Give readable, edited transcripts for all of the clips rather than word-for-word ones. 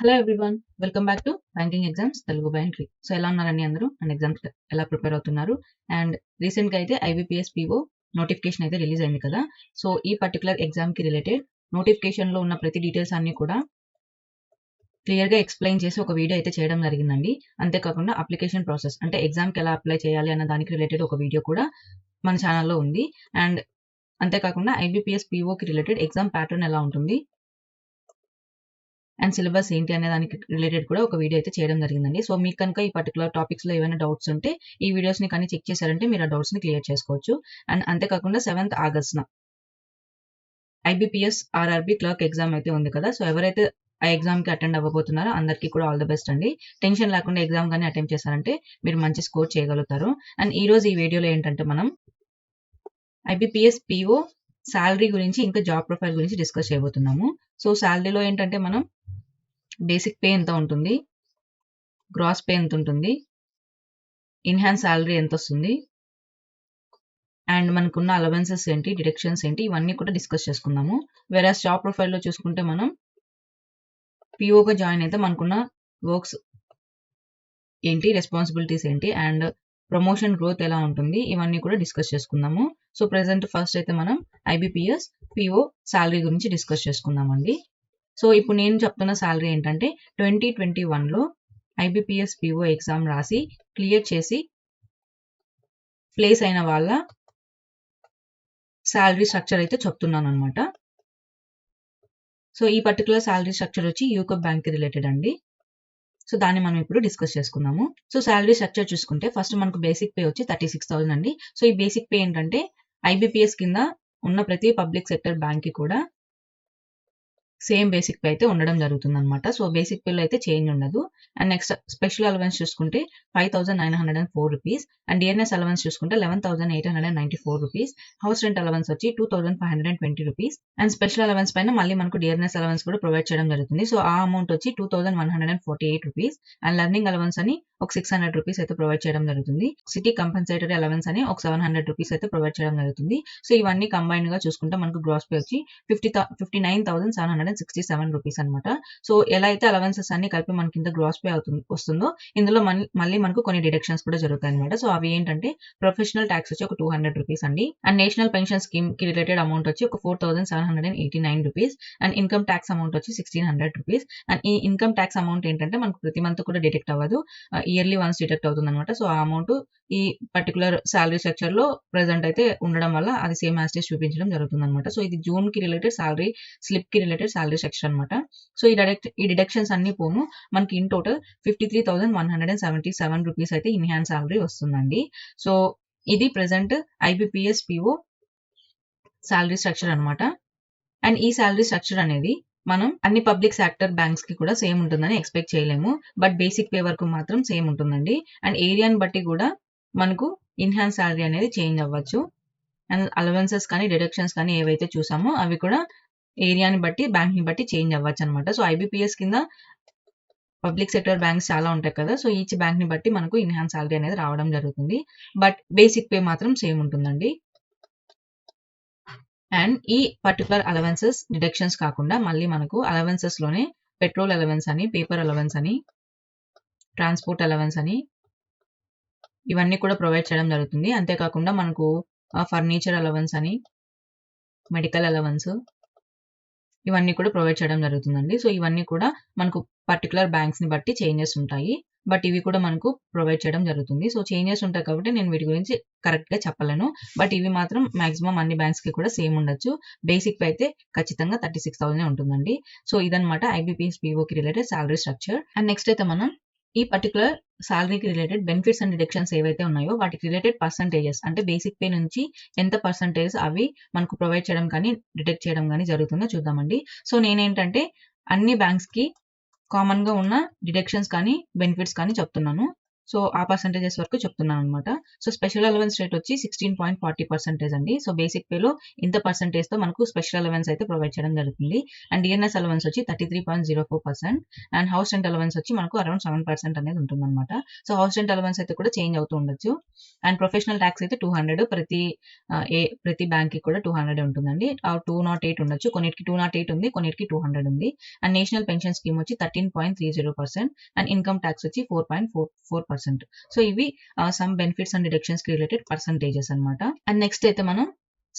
Hello everyone, welcome back to banking exams Telugu by entry. So ఎలా ఉన్నారండి అందరూ and exams ఎలా ప్రిపేర్ అవుతున్నారు? అండ్ రీసెంట్గా అయితే IBPS PO నోటిఫికేషన్ అయితే రిలీజ్ అయింది కదా. సో ఈ పర్టికులర్ ఎగ్జామ్కి రిలేటెడ్ నోటిఫికేషన్లో ఉన్న ప్రతి డీటెయిల్స్ అన్ని కూడా క్లియర్గా ఎక్స్ప్లెయిన్ చేసి ఒక వీడియో అయితే చేయడం జరిగిందండి. అంతేకాకుండా అప్లికేషన్ ప్రాసెస్ అంటే ఎగ్జామ్కి ఎలా అప్లై చేయాలి అన్న దానికి రిలేటెడ్ ఒక వీడియో కూడా మన ఛానల్లో ఉంది. అండ్ అంతేకాకుండా IBPS POకి రిలేటెడ్ ఎగ్జామ్ ప్యాటర్న్ ఎలా ఉంటుంది అండ్ సిలబస్ ఏంటి అనే దానికి రిలేటెడ్ కూడా ఒక వీడియో అయితే చేయడం జరిగిందండి. సో మీకు కనుక ఈ పర్టికులర్ టాపిక్స్లో ఏమైనా డౌట్స్ ఉంటే ఈ వీడియోస్ని కానీ చెక్ చేశారంటే మీరు ఆ డౌట్స్ని క్లియర్ చేసుకోవచ్చు. అండ్ అంతేకాకుండా 7th ఆగస్ట్న IBPS RRB clerk exam అయితే ఉంది కదా. సో ఎవరైతే ఆ ఎగ్జామ్కి అటెండ్ అవ్వబోతున్నారో అందరికీ కూడా ఆల్ ద బెస్ట్ అండి. టెన్షన్ లేకుండా ఎగ్జామ్ కానీ అటెంప్ట్ చేశారంటే మీరు మంచి స్కోర్ చేయగలుగుతారు. అండ్ ఈరోజు ఈ వీడియోలో ఏంటంటే మనం IBPS PO శాలరీ గురించి ఇంకా జాబ్ ప్రొఫైల్ గురించి డిస్కస్ చేయబోతున్నాము. సో శాలరీలో ఏంటంటే మనం బేసిక్ పే ఎంత ఉంటుంది, గ్రాస్ పే ఎంత ఉంటుంది, ఇన్హాన్స్ శాలరీ ఎంత వస్తుంది, అండ్ మనకున్న అలవెన్సెస్ ఏంటి, డిడక్షన్స్ ఏంటి, ఇవన్నీ కూడా డిస్కస్ చేసుకుందాము. వేరే జాబ్ ప్రొఫైల్లో చూసుకుంటే మనం పిఓగా జాయిన్ అయితే మనకున్న వర్క్స్ ఏంటి, రెస్పాన్సిబిలిటీస్ ఏంటి, అండ్ ప్రమోషన్ గ్రోత్ ఎలా ఉంటుంది, ఇవన్నీ కూడా డిస్కస్ చేసుకుందాము. సో ప్రెసెంట్ ఫస్ట్ అయితే మనం IBPS PO శాలరీ గురించి డిస్కస్ చేసుకుందామండి. సో ఇప్పుడు నేను చెప్తున్న శాలరీ ఏంటంటే 2021లో IBPS PO ఎగ్జామ్ రాసి క్లియర్ చేసి ప్లేస్ అయిన వాళ్ళ శాలరీ స్ట్రక్చర్ అయితే చెప్తున్నాను అనమాట. సో ఈ పర్టికులర్ శాలరీ స్ట్రక్చర్ వచ్చి యూకో బ్యాంక్ రిలేటెడ్ అండి. సో దాన్ని మనం ఇప్పుడు డిస్కస్ చేసుకుందాము. సో శాలరీ స్ట్రక్చర్ చూసుకుంటే ఫస్ట్ మనకు బేసిక్ పే వచ్చి 36,000 అండి. సో ఈ బేసిక్ పే ఏంటంటే IBPS కింద ఉన్న ప్రతి పబ్లిక్ సెక్టర్ బ్యాంక్కి కూడా సేమ్ బేసిక్ పే అయితే ఉండడం జరుగుతుంది అనమాట. సో బేసిక్ పేలో అయితే చేంజ్ ఉండదు. అండ్ నెక్స్ట్ స్పెషల్ అలవెన్స్ చూసుకుంటే 5,904 రూపీస్ అండ్ డిఎన్ఎస్ అలవెన్స్ చూసుకుంటే 11,894 రూపీస్. హౌస్ రెంట్ అలవెన్స్ వచ్చి 2,520 రూపీస్ అండ్ స్పెషల్ అలవెన్స్ పైన మళ్ళీ మనకు డిఎన్ఎస్ అలవెన్స్ కూడా ప్రొవైడ్ చేయడం జరుగుతుంది. సో ఆ అమౌంట్ వచ్చి 2,148 రూపీస్ అండ్ లెర్నింగ్ అలవెన్స్ అని ఒక 600 రూపీస్ అయితే ప్రొవైడ్ చేయడం జరుగుతుంది. సిటీ కంపెన్సేటరీ అలవెన్స్ అని ఒక 700 రూపీస్ అయితే ప్రొవైడ్ చేయడం జరుగుతుంది. సో ఇవన్నీ కంబైన్డ్ గా చూసుకుంటే మనకు గ్రాస్ పే వచ్చి 59,767 రూపీస్ అనమాట. సో ఎలా అయితే అలవెన్సెస్ అన్ని కలిపి మనకి ఇంత గ్రాస్ పే వస్తుందో ఇందులో మళ్ళీ మనకు కొన్ని డిడక్షన్స్ కూడా జరుగుతాయి అనమాట. సో అవి ఏంటంటే ప్రొఫెషనల్ ట్యాక్స్ వచ్చి ఒక 200 రూపీస్ అండి. అండ్ నేషనల్ పెన్షన్ స్కీమ్ కి రిలేటెడ్ అమౌంట్ వచ్చి ఒక 4,789 rupees and income tax amount వచ్చి 1,600 రూపీస్. అండ్ ఈ ఇన్కమ్ ట్యాక్స్ అమౌంట్ ఏంటంటే మనకు ప్రతి మంత్ కూడా డిడక్ట్ అవ్వదు, ఇయర్లీ వన్స్ డిడక్ట్ అవుతుంది అనమాట. సో ఆ అమౌంట్ ఈ పర్టికులర్ శాలరీ స్ట్రక్చర్ లో ప్రెసెంట్ అయితే ఉండడం వల్ల అది సేమ్ యాజ్ ఇట్ ఈస్ చూపించడం జరుగుతుంది అనమాట. సో ఇది జూన్ కి రిలేటెడ్ శాలరీ స్లిప్ కి రిలేటెడ్ శాలరీ స్ట్రక్చర్ అనమాట. సో ఈ డిడక్షన్స్ అన్ని పోను మనకి ఇన్ టోటల్ 53,177 రూపీస్ అయితే ఇన్ హ్యాండ్ శాలరీ వస్తుందండి. సో ఇది present IBPS PO salary structure అనమాట. అండ్ ఈ శాలరీ స్ట్రక్చర్ అనేది మనం అన్ని పబ్లిక్ సెక్టర్ బ్యాంక్స్ కి కూడా సేమ్ ఉంటుందని ఎక్స్పెక్ట్ చేయలేము. బట్ బేసిక్ పే వరకు మాత్రం సేమ్ ఉంటుందండి. అండ్ ఏరియాని బట్టి కూడా మనకు ఇన్హాన్స్ శాలరీ అనేది చేంజ్ అవ్వచ్చు. అండ్ అలవెన్సెస్ కానీ డిడక్షన్స్ కానీ ఏవైతే చూసామో అవి కూడా ఏరియాని బట్టి బ్యాంక్ ని బట్టి చేంజ్ అవ్వచ్చు అనమాట. సో IBPS కింద పబ్లిక్ సెక్టర్ బ్యాంక్స్ చాలా ఉంటాయి కదా. సో ఈచ్ బ్యాంక్ ని బట్టి మనకు ఇన్హాన్స్ శాలరీ అనేది రావడం జరుగుతుంది. బట్ బేసిక్ పే మాత్రం సేమ్ ఉంటుందండి. అండ్ ఈ పర్టికులర్ అలవెన్సెస్ డిడక్షన్స్ కాకుండా మళ్ళీ మనకు అలవెన్సెస్ లోనే పెట్రోల్ అలవెన్స్ అని, పేపర్ అలవెన్స్ అని, ట్రాన్స్పోర్ట్ అలవెన్స్ అని ఇవన్నీ కూడా ప్రొవైడ్ చేయడం జరుగుతుంది. అంతేకాకుండా మనకు ఫర్నిచర్ అలవెన్స్ అని, మెడికల్ అలవెన్స్ ఇవన్నీ కూడా ప్రొవైడ్ చేయడం జరుగుతుందండి. సో ఇవన్నీ కూడా మనకు పర్టికులర్ బ్యాంక్స్ ని బట్టి చేంజెస్ ఉంటాయి. బట్ ఇవి కూడా మనకు ప్రొవైడ్ చేయడం జరుగుతుంది. సో చేంజెస్ ఉంటాయి కాబట్టి నేను వీటి గురించి కరెక్ట్ గా చెప్పలేను. బట్ ఇవి మాత్రం మాక్సిమం అన్ని బ్యాంక్స్ కి కూడా సేమ్ ఉండొచ్చు. బేసిక్ పే అయితే ఖచ్చితంగా 36,000 ఉంటుందండి. సో ఇదనమాట IBPS PO కి related salary structure. And next అయితే మనం ఈ పర్టికులర్ శాలరీకి రిలేటెడ్ బెనిఫిట్స్ అండ్ డిడక్షన్స్ ఏవైతే ఉన్నాయో వాటికి రిలేటెడ్ పర్సంటేజెస్ అంటే బేసిక్ పే నుంచి ఎంత పర్సంటేజ్ అవి మనకు ప్రొవైడ్ చేయడం కానీ డిడక్ట్ చేయడం కానీ జరుగుతుందో చూద్దామండి. సో నేనేంటంటే అన్ని బ్యాంక్స్ కి కామన్ గా ఉన్న డిడక్షన్స్ కానీ బెనిఫిట్స్ కానీ చెప్తున్నాను. సో ఆ పర్సెంటేజెస్ వరకు చెప్తున్నాను అనమాట. సో స్పెషల్ అలవెన్స్ రేట్ వచ్చి 16.40% అండి. సో బేసిక్ పేలో ఇంత పర్సెంటేజ్తో మనకు స్పెషల్ అలవెన్స్ అయితే ప్రొవైడ్ చేయడం జరుగుతుంది. అండ్ డిఎన్ఎస్ అలవెన్స్ వచ్చి 33.04%. అండ్ హౌస్ రెంట్ అలవెన్స్ వచ్చి మనకు అరౌండ్ 7% అనేది ఉంటుంది అనమాట. సో హౌస్ రెంట్ అలవెన్స్ అయితే కూడా చేంజ్ అవుతూ ఉండొచ్చు. అండ్ ప్రొఫెషనల్ ట్యాక్స్ అయితే 200 ప్రతి బ్యాంక్ కి కూడా 200 ఉంటుందండి. 208 ఉండొచ్చు, కొన్నిటికి 208 ఉంది, కొన్నిటికి 200 ఉంది. అండ్ నేషనల్ పెన్షన్ స్కీమ్ వచ్చి 13.30%. అండ్ ఇన్కమ్ ట్యాక్స్ వచ్చి 4.44%. సో ఇవి సమ్ బెనిఫిట్స్ అండ్ డిడక్షన్స్ కి రిలేటెడ్ పర్సంటేజెస్ అనమాట. అండ్ నెక్స్ట్ అయితే మనం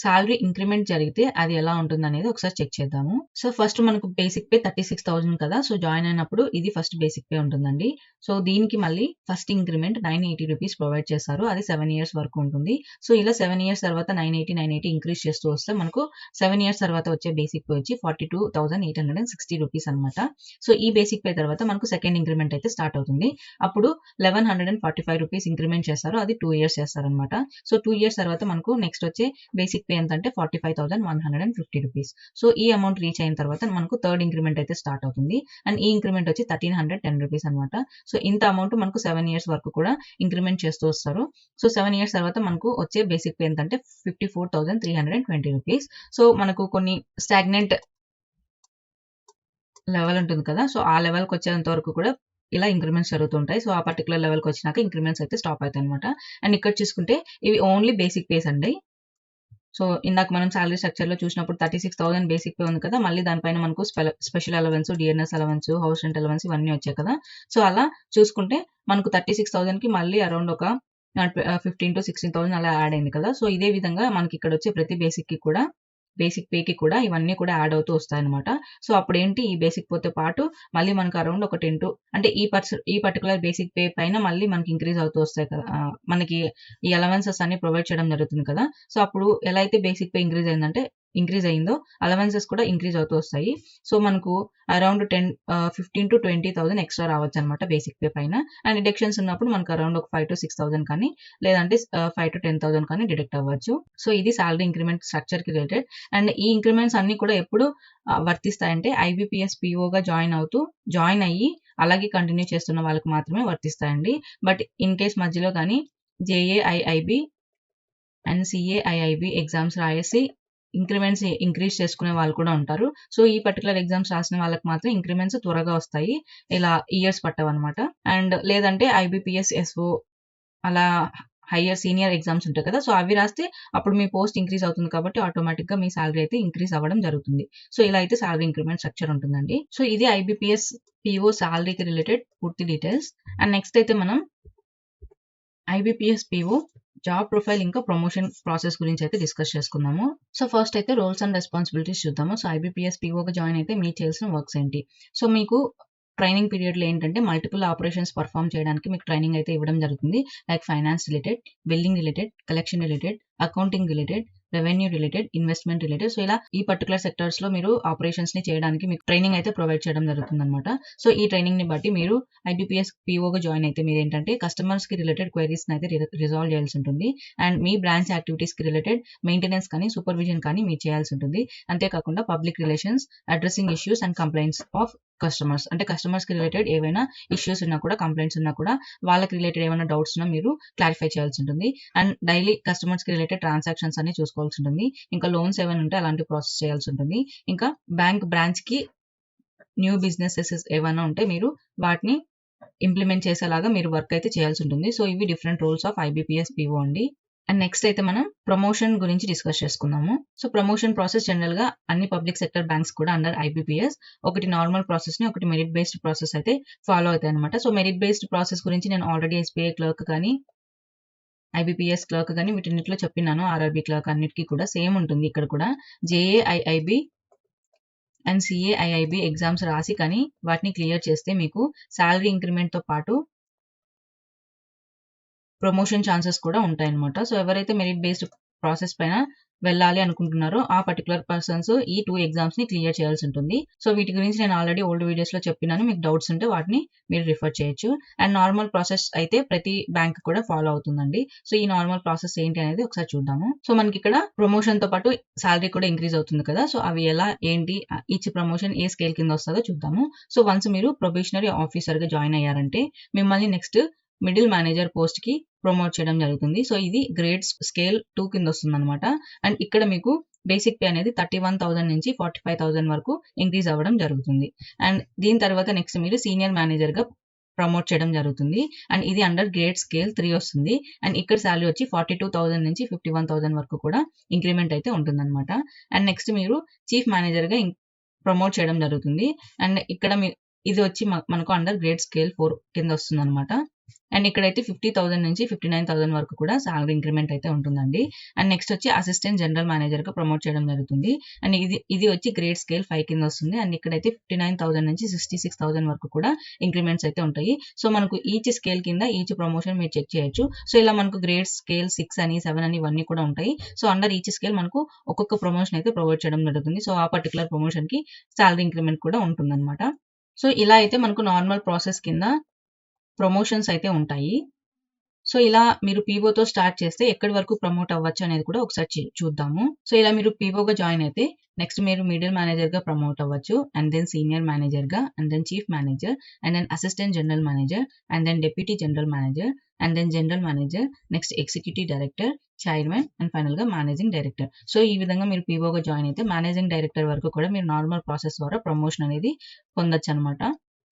సాలరీ ఇంక్రిమెంట్ జరిగితే అది ఎలా ఉంటుంది అనేది ఒకసారి చెక్ చేద్దాము. సో ఫస్ట్ మనకు బేసిక్ పే 36,000 కదా. సో జాయిన్ అయినప్పుడు ఇది ఫస్ట్ బేసిక్ పే ఉంటుందండి. సో దీనికి మళ్ళీ ఫస్ట్ ఇంక్రిమెంట్ 980 రూపీస్ ప్రొవైడ్ చేస్తారు. అది 7 ఇయర్స్ వరకు ఉంటుంది. సో ఇలా 7 ఇయర్స్ తర్వాత 980 ఇంక్రీజ్ చేస్తూ వస్తే మనకు 7 ఇయర్స్ తర్వాత వచ్చే బేసిక్ పే వచ్చి 42,860 రూపీస్ అనమాట. సో ఈ బేసిక్ పే తర్వాత మనకు సెకండ్ ఇంక్రిమెంట్ అయితే స్టార్ట్ అవుతుంది. అప్పుడు 1145 రూపీస్ ఇంక్రిమెంట్ చేస్తారు. అది 2 ఇయర్స్ చేస్తారనమాట. సో 2 ఇయర్స్ తర్వాత మనకు నెక్స్ట్ వచ్చే బేసిక్ పే ఎంత అంటే 45,150 రూపీస్. సో ఈ అమౌంట్ రీచ్ అయిన తర్వాత మనకు థర్డ్ ఇంక్రిమెంట్ అయితే స్టార్ట్ అవుతుంది. అండ్ ఈ ఇంక్రిమెంట్ వచ్చి 1310 రూపీస్ అనమాట. సో ఇంత అమౌంట్ మనకు 7 ఇయర్స్ వరకు కూడా ఇంక్రిమెంట్ చేస్తూ వస్తారు. సో 7 ఇయర్స్ తర్వాత మనకు వచ్చే బేసిక్ పే ఎంత అంటే 54,320 రూపీస్. సో మనకు కొన్ని స్టాగ్నెంట్ లెవెల్ ఉంటుంది కదా. సో ఆ లెవెల్కి వచ్చేంత వరకు కూడా ఇలా ఇంక్రిమెంట్స్ జరుగుతుంటాయి. సో ఆ పర్టికులర్ లెవెల్కి వచ్చినాక ఇంక్రిమెంట్స్ అయితే స్టాప్ అవుతాయి అనమాట. అండ్ ఇక్కడ చూసుకుంటే ఇవి ఓన్లీ బేసిక్ పేస్ అండి. సో ఇందాక మనం సాలరీ స్ట్రక్చర్ లో చూసినప్పుడు 36,000 బేసిక్ పే ఉంది కదా. మళ్ళీ దానిపైన మనకు special allowance, DNS allowance, house rent allowance ఇవన్నీ వచ్చాయి కదా. సో అలా చూసుకుంటే మనకు 36,000 కి మళ్ళీ అరౌండ్ ఒక 15 to 16,000 అలా యాడ్ అయింది కదా. సో ఇదే విధంగా మనకి ఇక్కడ వచ్చే ప్రతి బేసిక్ పేకి కూడా ఇవన్నీ కూడా యాడ్ అవుతూ వస్తాయన్నమాట. సో అప్పుడు ఏంటి, ఈ బేసిక్ పేతో పాటు మళ్ళీ మనకు అరౌండ్ ఒక 10 to అంటే ఈ పర్టికులర్ బేసిక్ పే పైన మళ్ళీ మనకి ఇంక్రీజ్ అవుతూ వస్తాయి కదా. మనకి ఈ అలవెన్సెస్ అన్ని ప్రొవైడ్ చేయడం జరుగుతుంది కదా. సో అప్పుడు ఎలా అయితే బేసిక్ పే ఇంక్రీజ్ అయిందో అలవెన్సెస్ కూడా ఇంక్రీజ్ అవుతూ వస్తాయి. సో మనకు అరౌండ్ 15 to 20,000 ఎక్స్ట్రా రావచ్చు అనమాట బేసిక్ పే పైన. అండ్ డిడక్షన్స్ ఉన్నప్పుడు మనకు అరౌండ్ ఒక 5 to 6,000 కానీ లేదంటే 5 to 10,000 కానీ డిడక్ట్ అవ్వచ్చు. సో ఇది సాలరీ ఇంక్రిమెంట్ స్ట్రక్చర్ కి రిలేటెడ్. అండ్ ఈ ఇంక్రిమెంట్స్ అన్ని కూడా ఎప్పుడు వర్తిస్తాయంటే IBPS PO గా జాయిన్ అయ్యి అలాగే కంటిన్యూ చేస్తున్న వాళ్ళకి మాత్రమే వర్తిస్తాయండి. బట్ ఇన్ కేస్ మధ్యలో కానీ JAIIB అండ్ CAIIB ఎగ్జామ్స్ రాయేసి ఇంక్రిమెంట్స్ ఇంక్రీజ్ చేసుకునే వాళ్ళు కూడా ఉంటారు. సో ఈ పర్టికులర్ ఎగ్జామ్స్ రాసిన వాళ్ళకి మాత్రం ఇంక్రిమెంట్స్ త్వరగా వస్తాయి, ఇలా ఇయర్స్ పట్టవన్నమాట. అండ్ లేదంటే IBPS SO అలా హయ్యర్ సీనియర్ ఎగ్జామ్స్ ఉంటాయి కదా. సో అవి రాస్తే అప్పుడు మీ పోస్ట్ ఇంక్రీజ్ అవుతుంది కాబట్టి ఆటోమేటిక్ గా మీ సాలరీ అయితే ఇంక్రీజ్ అవ్వడం జరుగుతుంది. సో ఇలా అయితే సాలరీ ఇంక్రిమెంట్ స్ట్రక్చర్ ఉంటుందండి. సో ఇది IBPS PO సాలరీకి రిలేటెడ్ పూర్తి డీటెయిల్స్. అండ్ నెక్స్ట్ అయితే మనం IBPS PO జాబ్ ప్రొఫైల్ ఇంకా ప్రమోషన్ ప్రాసెస్ గురించి అయితే డిస్కస్ చేసుకుందాము. సో ఫస్ట్ అయితే రోల్స్ అండ్ రెస్పాన్సిబిలిటీస్ చూద్దాము. సో IBPS PO గా జాయిన్ అయితే మీరు చేయాల్సిన వర్క్స్ ఏంటి. సో మీకు ట్రైనింగ్ పీరియడ్ లో ఏంటంటే మల్టిపుల్ ఆపరేషన్స్ పర్ఫామ్ చేయడానికి మీకు ట్రైనింగ్ అయితే ఇవ్వడం జరుగుతుంది. Like finance related, billing related, collection related, accounting related, revenue related, investment related. So ఇలా ఈ పర్టికులర్ సెక్టర్స్ లో మీరు ఆపరేషన్స్ ని చేయడానికి మీకు ట్రైనింగ్ అయితే ప్రొవైడ్ చేయడం జరుగుతుంది అనమాట. సో ఈ ట్రైనింగ్ ని బట్టి మీరు IBPS PO గా జాయిన్ అయితే మీరు ఏంటంటే కస్టమర్స్ కి రిలేటెడ్ క్వైరీస్ అయితే రిజాల్వ్ చేయాల్సి ఉంటుంది. అండ్ మీ బ్రాంచ్ యాక్టివిటీస్ కి రిలేటెడ్ మెయింటెనెన్స్ కానీ సూపర్విజన్ కానీ మీరు చేయాల్సి ఉంటుంది. అంతేకాకుండా public relations, addressing issues and complaints of customers, అంటే కస్టమర్స్ కి రిలేటెడ్ ఏవైనా ఇష్యూస్ ఉన్నా కూడా, కంప్లైంట్స్ ఉన్నా కూడా, వాళ్ళకి రిలేటెడ్ ఏమైనా డౌట్స్ ఉన్నా మీరు క్లారిఫై చేయాల్సి ఉంటుంది. అండ్ డైలీ కస్టమర్స్ కి రిలేటెడ్ ట్రాన్సాక్షన్స్ అన్ని చూసుకోవాల్సి ఉంటుంది. ఇంకా లోన్స్ ఏమైనా ఉంటే అలాంటి ప్రాసెస్ చేయాల్సి ఉంటుంది. ఇంకా బ్యాంక్ బ్రాంచ్ కి న్యూ బిజినెసెస్ ఏమైనా ఉంటే మీరు వాటిని ఇంప్లిమెంట్ చేసేలాగా మీరు వర్క్ అయితే చేయాల్సి ఉంటుంది. సో ఇవి different roles of IBPS PO అండి. అండ్ నెక్స్ట్ అయితే మనం ప్రమోషన్ గురించి డిస్కస్ చేసుకుందాము. సో ప్రమోషన్ ప్రాసెస్ జనరల్ గా అన్ని పబ్లిక్ సెక్టర్ బ్యాంక్స్ కూడా అండర్ IBPS ఒకటి నార్మల్ ప్రాసెస్ ని, ఒకటి మెరిట్ బేస్డ్ ప్రాసెస్ అయితే ఫాలో అవుతాయి అనమాట. సో మెరిట్ బేస్డ్ ప్రాసెస్ గురించి నేను ఆల్రెడీ SBI క్లర్క్ కానీ IBPS క్లర్క్ కానీ వీటిన్నిటిలో చెప్పినాను. RRB క్లర్క్ అన్నిటికీ కూడా సేమ్ ఉంటుంది. ఇక్కడ కూడా JAIIB అండ్ CAIIB ఎగ్జామ్స్ రాసి కానీ వాటిని క్లియర్ చేస్తే మీకు సాలరీ ఇంక్రిమెంట్ తో పాటు ప్రమోషన్ ఛాన్సెస్ కూడా ఉంటాయన్నమాట. సో ఎవరైతే మెరిట్ బేస్డ్ ప్రాసెస్ పైన వెళ్ళాలి అనుకుంటున్నారో ఆ పర్టికులర్ పర్సన్స్ ఈ 2 ఎగ్జామ్స్ ని క్లియర్ చేయాల్సి ఉంటుంది. సో వీటి గురించి నేను ఆల్రెడీ ఓల్డ్ వీడియోస్ లో చెప్పినాను. మీకు డౌట్స్ ఉంటే వాటిని మీరు రిఫర్ చేయొచ్చు. అండ్ నార్మల్ ప్రాసెస్ అయితే ప్రతి బ్యాంక్ కూడా ఫాలో అవుతుందండి. సో ఈ నార్మల్ ప్రాసెస్ ఏంటి అనేది ఒకసారి చూద్దాము. సో మనకి ఇక్కడ ప్రమోషన్ తో పాటు సాలరీ కూడా ఇంక్రీజ్ అవుతుంది కదా. సో అవి ఎలా ఏంటి, ఈచ్ ప్రమోషన్ ఏ స్కేల్ కింద వస్తుందో చూద్దాము. సో వన్స్ మీరు ప్రొబేషనరీ ఆఫీసర్ గా జాయిన్ అయ్యారంటే మిమ్మల్ని నెక్స్ట్ మిడిల్ మేనేజర్ పోస్ట్ కి ప్రమోట్ చేయడం జరుగుతుంది. సో ఇది గ్రేడ్ స్కేల్ 2 కింద వస్తుంది అనమాట. అండ్ ఇక్కడ మీకు బేసిక్ పే అనేది 31,000 నుంచి 45,000 వరకు ఇంక్రీజ్ అవ్వడం జరుగుతుంది. అండ్ దీని తర్వాత నెక్స్ట్ మీరు సీనియర్ మేనేజర్ గా ప్రమోట్ చేయడం జరుగుతుంది. అండ్ ఇది అండర్ గ్రేడ్ స్కేల్ 3 వస్తుంది. అండ్ ఇక్కడ శాలరీ వచ్చి 42,000 నుంచి 51,000 వరకు కూడా ఇంక్రిమెంట్ అయితే ఉంటుందన్నమాట. అండ్ నెక్స్ట్ మీరు చీఫ్ మేనేజర్ గా ప్రమోట్ చేయడం జరుగుతుంది. అండ్ ఇక్కడ ఇది వచ్చి మనకు అండర్ గ్రేడ్ స్కేల్ 4 కింద వస్తుంది అనమాట. అండ్ ఇక్కడైతే 50,000 నుంచి 59,000 వరకు కూడా సాలరీ ఇంక్రిమెంట్ అయితే ఉంటుందండి. అండ్ నెక్స్ట్ వచ్చి అసిస్టెంట్ జనరల్ మేనేజర్ గా ప్రమోట్ చేయడం జరుగుతుంది. అండ్ ఇది వచ్చి గ్రేడ్ స్కేల్ 5 కింద వస్తుంది. అండ్ ఇక్కడైతే 59,000 నుంచి 66,000 వరకు కూడా ఇంక్రిమెంట్స్ అయితే ఉంటాయి. సో మనకు ఈచ్ స్కేల్ కింద ఈచ్ ప్రమోషన్ మీరు చెక్ చేయొచ్చు. సో ఇలా మనకు గ్రేడ్ స్కేల్ 6 అని 7 అని ఇవన్నీ కూడా ఉంటాయి. సో అండర్ ఈచ్ స్కేల్ మనకు ఒక్కొక్క ప్రమోషన్ అయితే ప్రొవైడ్ చేయడం జరుగుతుంది. సో ఆ పర్టికులర్ ప్రమోషన్ కి సాలరీ ఇంక్రిమెంట్ కూడా ఉంటుందన్నమాట. సో ఇలా అయితే మనకు నార్మల్ ప్రాసెస్ కింద ప్రమోషన్స్ అయితే ఉంటాయి. సో ఇలా మీరు పీఓతో స్టార్ట్ చేస్తే ఎక్కడి వరకు ప్రమోట్ అవ్వచ్చు అనేది కూడా ఒకసారి చూద్దాము. సో ఇలా మీరు పీఓగా జాయిన్ అయితే నెక్స్ట్ మీరు మిడిల్ మేనేజర్ గా ప్రమోట్ అవ్వచ్చు. అండ్ దెన్ సీనియర్ మేనేజర్ గా, and then chief manager, and then assistant general manager, and then deputy general manager, and then general manager, next executive director, chairman, and final గా managing director. So ఈ విధంగా మీరు పీఓగా join అయితే managing director వరకు కూడా మీరు నార్మల్ ప్రాసెస్ ద్వారా ప్రమోషన్ అనేది పొందొచ్చు అనమాట.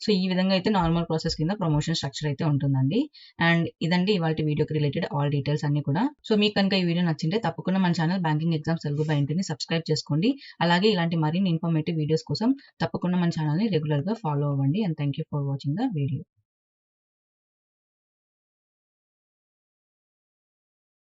సో ఈ విధంగా అయితే నార్మల్ ప్రాసెస్ కింద ప్రమోషన్ స్ట్రక్చర్ అయితే ఉంటుందండి. అండ్ ఇదండి ఇవాళ వీడియోకి రిలేటెడ్ ఆల్ డీటెయిల్స్ అన్ని కూడా. సో మీకు కనుక ఈ వీడియో నచ్చింటే తప్పకుండా మన channel banking exams Telugu by ఎంట్రీని సబ్స్క్రైబ్ చేసుకోండి. అలాగే ఇలాంటి మరిన్ని ఇన్ఫర్మేటివ్ వీడియోస్ కోసం తప్పకుండా మన ఛానల్ని రెగ్యులర్ గా ఫాలో అవ్వండి. And thank you for watching the video.